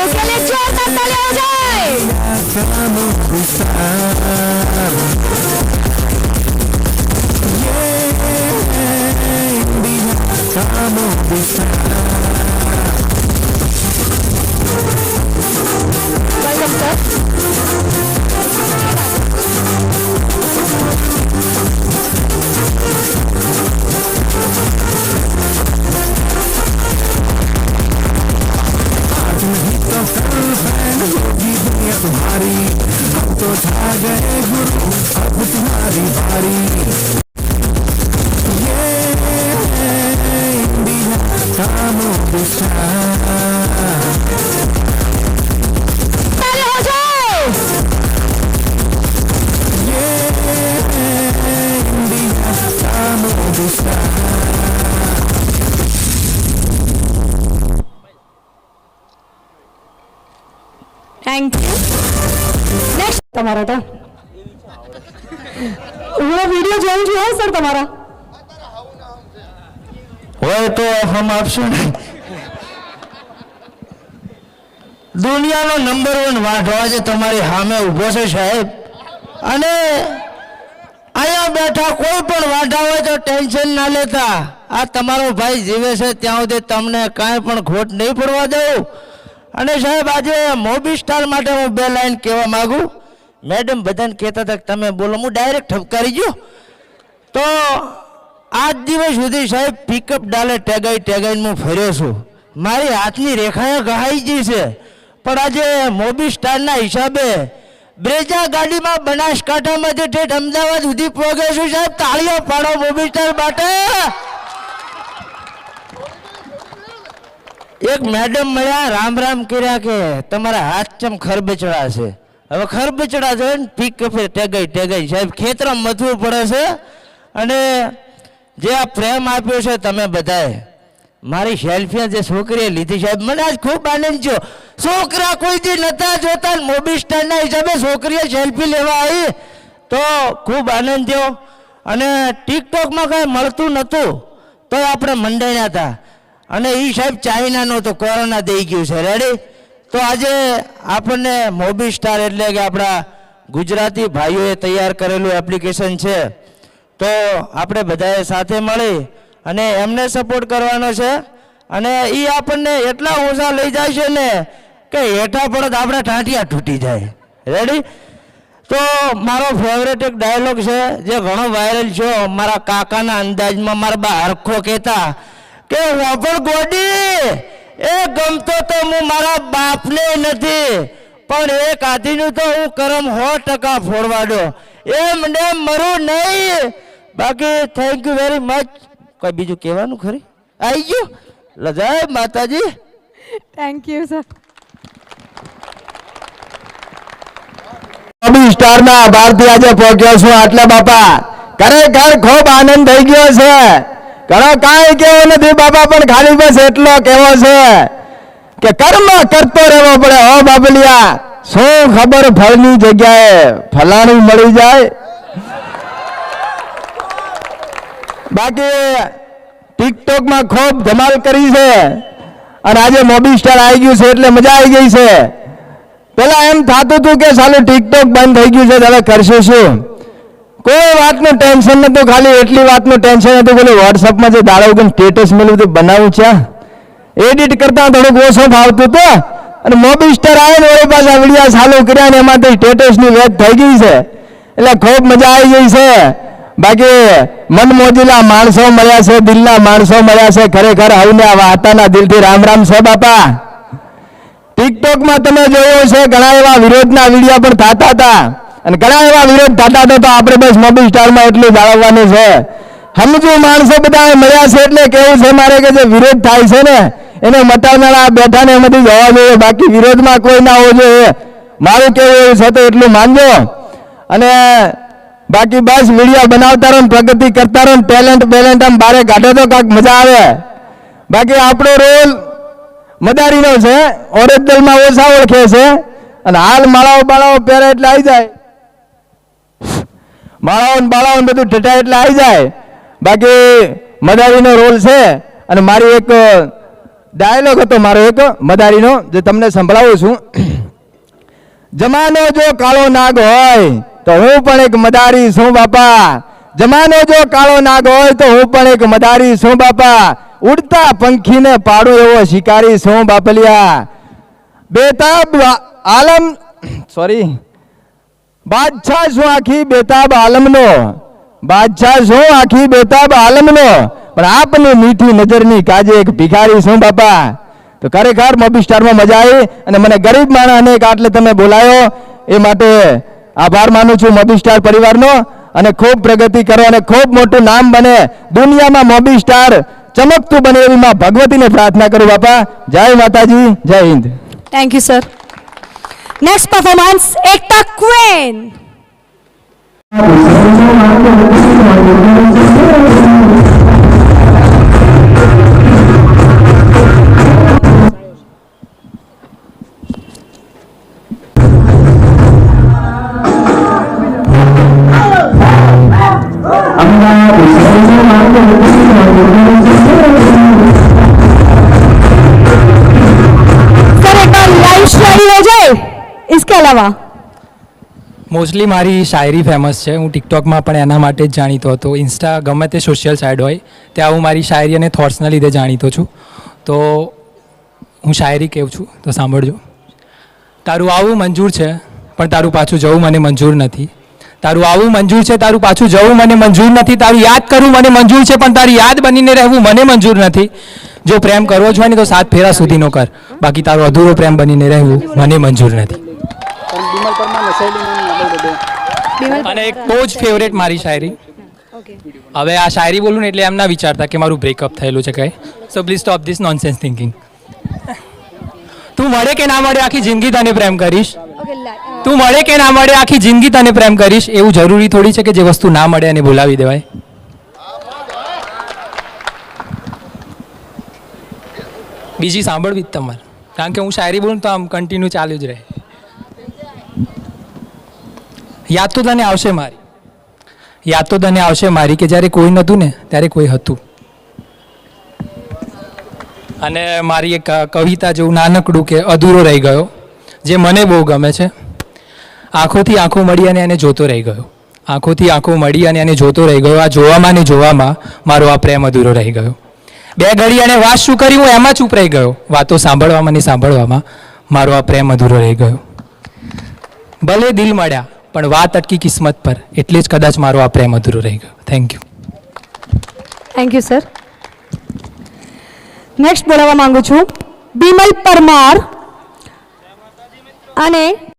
इसके लिए जोरदार तालियां हो जाए। Welcome sir. तुम्हारी हम तो छा गए गुरु, अब तुम्हारी बारी। ये इंडिया का मोदिशा। तालियां हो जाए। ये इंडिया का मोदिशा। Thank you. नेक्स्ट તમારો તો હું વિડિયો જોઉં છું હા સર તમારા હોય તો હમ આપશું ને દુનિયાનો નંબર 1 વાઢવા જે તમારી સામે ઊભો છે સાહેબ અને અહીંયા બેઠા કોઈ પણ વાઢા હોય તો ટેન્શન ના લેતા આ તમારો ભાઈ જીવે છે ત્યાં સુધી તમને કાંઈ પણ ખોટ નહીં પડવા દઉં અને સાહેબ આજે મોબી સ્ટાર માટે હું બે લાઈન કહેવા માંગુ મેડમ બધાને કહેતા હતા કે તમે બોલો હું ડાયરેક્ટ ઠપકારી ગયો તો આજ દિવસ સુધી સાહેબ પિકઅપ ડાલે ટેગાઈને હું ફર્યો છું મારી હાથની રેખાએ ગહાઈ ગઈ છે પણ આજે મોબી સ્ટારના હિસાબે બ્રેજા ગાડીમાં બનાસકાંઠામાંથી ઠેઠ અમદાવાદ સુધી પહોંચે છું સાહેબ તાળીઓ પાડો મોબી સ્ટાર માટે એક મેડમ મળ્યા રામ કર્યા કે તમારા હાથ ચમ ખરબચડા છે હવે ખરબચડા છે ને પિકઅપ ટેગાઈ સાહેબ ખેતરમાં મથવું પડે છે અને જે આ પ્રેમ આપ્યો છે તમે બધાએ મારી સેલ્ફી જે છોકરીએ લીધી સાહેબ મને આજ ખૂબ આનંદ થયો છોકરા કોઈ દી નતા જોતા મોબી સ્ટારના હિસાબે છોકરીએ સેલ્ફી લેવા આવી તો ખૂબ આનંદ થયો અને ટિકટોકમાં કાંઈ મળતું નહોતું તો આપણે મંડાણ્યા હતા અને એ સાહેબ ચાઇનાનો તો કોરોના દઈ ગયું છે રેડી તો આજે આપણને મોબી સ્ટાર એટલે કે આપણા ગુજરાતી ભાઈઓએ તૈયાર કરેલું એપ્લિકેશન છે તો આપણે બધાએ સાથે મળી અને એમને સપોર્ટ કરવાનો છે અને એ આપણને એટલા ઊંચા લઈ જાય છે ને કે હેઠા પડત આપણા ટાંટિયા તૂટી જાય રેડી તો મારો ફેવરેટ એક ડાયલોગ છે જે ઘણો વાયરલ છે મારા કાકાના અંદાજમાં મારા બા હરખો કહેતા કે વાપર ગોડી એ ગમતો તો હું મારા બાપને નથી પણ એક આધીનું તો હું કરમ 100% ફોડવાડો એમ ને મરું નહીં બાકી થેન્ક યુ વેરી મચ કોઈ બીજું કહેવાનું ખરી આવી ગયું લજાય માતાજી થેન્ક યુ સર મોબી સ્ટારના ભારતી આજે પહોંચ્યો છું આટલા બાપા ખરેખર ખૂબ આનંદ થઈ ગયો છે ઘણો કાંઈ કેવો નથી બાપા પણ ખાલી બસ એટલો કેવો છે કે કર્મ કરતો રહેવો પડે હો બાબલિયા શું ખબર ફળની જગ્યાએ ફલાણું મળી જાય બાકી ટિકટોકમાં ખૂબ ધમાલ કરી છે અને આજે મોબી સ્ટાર આવી ગયું છે એટલે મજા આવી ગઈ છે પેલા એમ થતું હતું કે સાલું ટિકટોક બંધ થઈ ગયું છે હવે કરશું શું કોઈ વાતનું ટેન્શન નતું ખાલી એટલી વાતનું ટેન્શન હતું બોલે વોટ્સઅપમાં જે દાડો ઉગન સ્ટેટસ મળ્યું હતું બનાવું છે એડિટ કરતા થોડુંક ઓછું ફાવતું હતું અને મોબી સ્ટાર આવે ને વળી પાછા વિડીયો ચાલુ કર્યા ને એમાંથી સ્ટેટસની વેચ થઈ ગઈ છે એટલે ખૂબ મજા આવી ગઈ છે બાકી મનમોજીલા માણસો મળ્યા છે દિલના માણસો મળ્યા છે ખરેખર હવને આ વાતાના દિલથી રામ છે બાપા ટિકટોકમાં તમે જોયો છે ઘણા એવા વિરોધના વિડીયો પણ થતા હતા અને ઘણા એવા વિરોધ થતા હતા તો આપણે બસ મોબી સ્ટારમાં એટલું જાળવવાનું છે સમજુ માણસો બધા મળ્યા છે એટલે કેવું છે મારે કે જે વિરોધ થાય છે ને એને મટાવનારા બેઠા ને એમાંથી જવા જોઈએ બાકી વિરોધમાં કોઈ ના હોવો જોઈએ મારું કેવું એવું છે તો એટલું માનજો અને બાકી બસ વિડીયો બનાવતા રહો પ્રગતિ કરતા રહો ટેલેન્ટ આમ બારે કાઢે તો કાંઈક મજા આવે બાકી આપણો રોલ મદારીનો છે ઓરિજિનલમાં ઓછા ઓળખે છે અને હાલ માળાઓ પહેરે એટલે આવી જાય માળાઓ બધું ઠઠા એટલે આવી જાય બાકી મદારીનો રોલ છે અને મારી એક ડાયલોગ હતો મારો એક મદારીનો, જે તમને સંભળાવું છું. જમાનો જો કાળો નાગ હોય તો હું પણ એક મદારી છું બાપા. જમાનો જો કાળો નાગ હોય તો હું પણ એક મદારી છું બાપા. ઉડતા પંખીને પાડું એવો શિકારી છું બાપલિયા. બેતાબ આલમ સોરી બાદશાહ છું આખી બેતાબ આલમનો. બાદશાહ છું આખી બેતાબ આલમનો, પણ આપની મીઠી નજરની કાજે એક ભિખારી છું બાપા. તો ખરેખર મોબી સ્ટારમાં મજા આવી, અને મને ગરીબ માણસને આટલે તમે બોલાયો એ માટે આભાર માનું છું મોબી સ્ટાર પરિવારનો. અને ખૂબ પ્રગતિ કરો અને ખૂબ મોટું નામ બને દુનિયામાં. મોબી સ્ટાર ચમકતું બને એવી માં ભગવતીને પ્રાર્થના કરું બાપા. જય માતાજી, જય Hind. Thank you sir. Next performance Ekta queen. इसके अलावा મોસ્ટલી મારી શાયરી ફેમસ છે. હું ટિકટોકમાં પણ એના માટે જ જાણીતો હતો. ઇન્સ્ટા ગમે તે સોશિયલ સાઇડ હોય ત્યાં હું મારી શાયરી અને થોટ્સના લીધે જાણીતો છું. તો હું શાયરી કહું છું, તો સાંભળજો. તારું આવું મંજૂર છે પણ તારું પાછું જવું મને મંજૂર નથી. તારું આવું મંજૂર છે, તારું પાછું જવું મને મંજૂર નથી. તારું યાદ કરવું મને મંજૂર છે પણ તારી યાદ બનીને રહેવું મને મંજૂર નથી. જો પ્રેમ કરવો જ હોય ને તો 7 ફેરા સુધીનો કર, બાકી તારો અધૂરો પ્રેમ બનીને રહેવું મને મંજૂર નથી. અને એક બહુ જ ફેવરેટ મારી શાયરી. હવે આ શાયરી બોલું ને એટલે એમ ના વિચારતા કે મારું બ્રેકઅપ થયેલું છે કંઈ. So please stop this nonsense thinking. તું મળે કે ના મળે આખી જિંદગી તને પ્રેમ કરીશ. તું મળે કે ના મળે આખી જિંદગી તને પ્રેમ કરીશ. એવું જરૂરી થોડી છે કે જે વસ્તુ ના મળે એને બોલાવી દેવાય. બીજી સાંભળવી જ તમારે, કારણ કે હું શાયરી બોલું તો આમ કન્ટિન્યુ ચાલુ જ રહે. યાદ તો તને આવશે મારી, યાદ તો તને આવશે મારી કે જ્યારે કોઈ નહોતું ને ત્યારે કોઈ હતું. અને મારી એક કવિતા જેવું નાનકડું કે અધૂરો રહી ગયો, જે મને બહુ ગમે છે. આંખોથી આંખો મળી અને એને જોતો રહી ગયો. આંખોથી આંખો મળી અને એને જોતો રહી ગયો. આ જોવામાં ને જોવામાં મારો આ પ્રેમ અધૂરો રહી ગયો. 2 ઘડી અને વાત શું કરી હું એમાં ચૂપ રહી ગયો. વાતો સાંભળવામાં ને સાંભળવામાં મારો આ પ્રેમ અધૂરો રહી ગયો. ભલે દિલ મળ્યા પણ વાત અટકી કિસ્મત પર, એટલે જ કદાચ મારો આ પ્રેમ અધૂરો રહી ગયો. Thank you. Thank you sir. Next બોલાવવા માંગુ છું બિમલ પરમાર અને